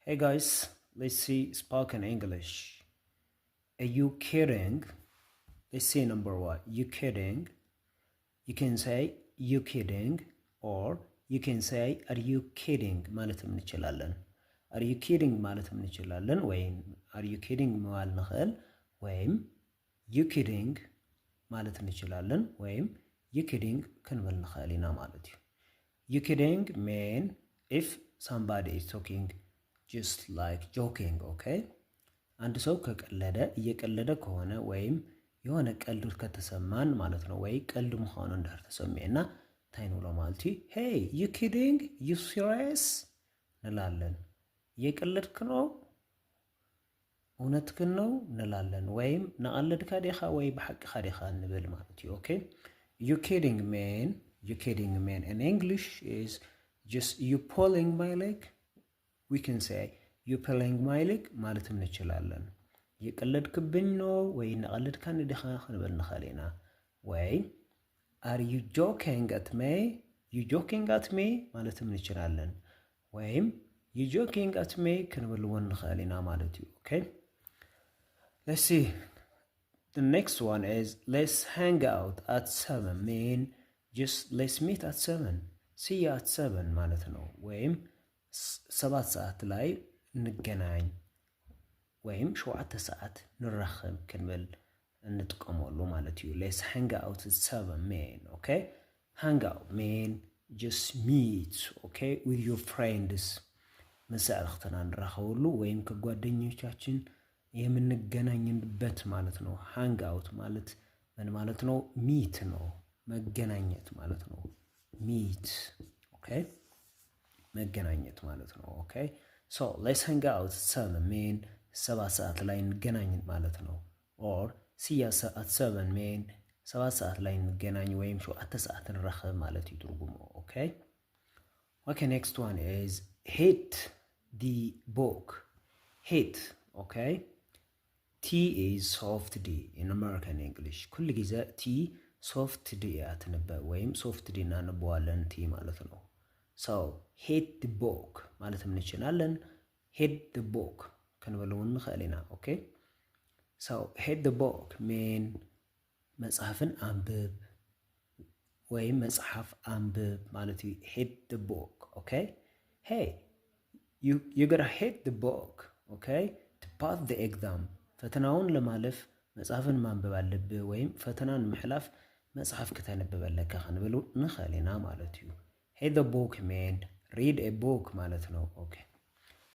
Hey guys, let's see spoken English. Are you kidding? Let's see number one. You kidding? You can say you kidding or you can say are you kidding ማለትም እንችላለን። Are you kidding ማለትም እንችላለን ወይም are you kidding ማለት ንኽእል ወይም you kidding ማለት እንችላለን ወይም you kidding ክንብል ንኽእል ኢና ማለት እዩ። You kidding mean if somebody is talking just like joking, okay? አንድ ሰው ከቀለደ እየቀለደ ከሆነ ወይም የሆነ ቀልድ ከተሰማን ማለት ነው ወይ ቀልድ መሆኑ እንደተሰማና ታይኑ ለማለት hey you kidding you serious እንላለን። እየቀለድክ ነው እውነትህን ነው እንላለን ወይም ነቀለድካ ዲኻ ወይ በሐቅኻ ዲኻ እንብል ማለት ነው። okay? You kidding man in English is just you pulling my leg. We can say you pulling my leg ማለትም እንችላለን። የቀለድክብኝ ነው ወይ ነቀለድካን ዲኻ ክንብል ንኽእል ኢና ወይ are you joking at me you joking at me ማለትም እንችላለን ወይም you joking at me ክንብል ንኽእል ኢና ማለት እዩ። okay? Let's see. The next one is let's hang out at 7 mean just let's meet at 7 see you at 7 ማለት ነው ወይም 7 ሰዓት ላይ እንገናኝ ወይም 7 ሰዓት ንራኸብ ክንብል እንጥቀመሉ ማለት እዩ። let's hang out at 7 mean okay? hang out mean just meet okay with your friends መሳርክተና ንራኸብሉ ወይም ከጓደኞቻችን የምንገናኝበት ማለት ነው። hang out ማለት ምን ማለት ነው? meet ነው መገናኘት ማለት ነው። meet okay? መገናኘት ማለት ነው። okay? so let's hang out 7 mean 7 ሰዓት ላይ እንገናኝ ማለት ነው። or see us at 7 mean 7 ሰዓት ላይ እንገናኝ ወይም 7 ሰዓት እንረኸብ ማለት ይትርጉሙ። okay? okay, next one is hit the book. hit okay? T is soft D in American English. ኩል ጊዜ T soft D አትነበብ ወይም soft D እናነበዋለን T ማለት ነው። so hit the book ማለትም እንችላለን። hit the book ክንብለው ንኽእል ኢና okay? so hit the book mean መጽሐፍን አንብብ ወይም መጽሐፍ አንብብ ማለት እዩ። hit the book okay? hey you gotta hit the book okay to pass the exam. ፈተናውን ለማለፍ መጽሐፍን ማንበብ አለብህ ወይም ፈተናን ምሕላፍ መጽሐፍ ከተነበበ ለካ ክንብለው ንኽእል ኢና ማለት እዩ። hit the book mean read a book ማለት ነው okay?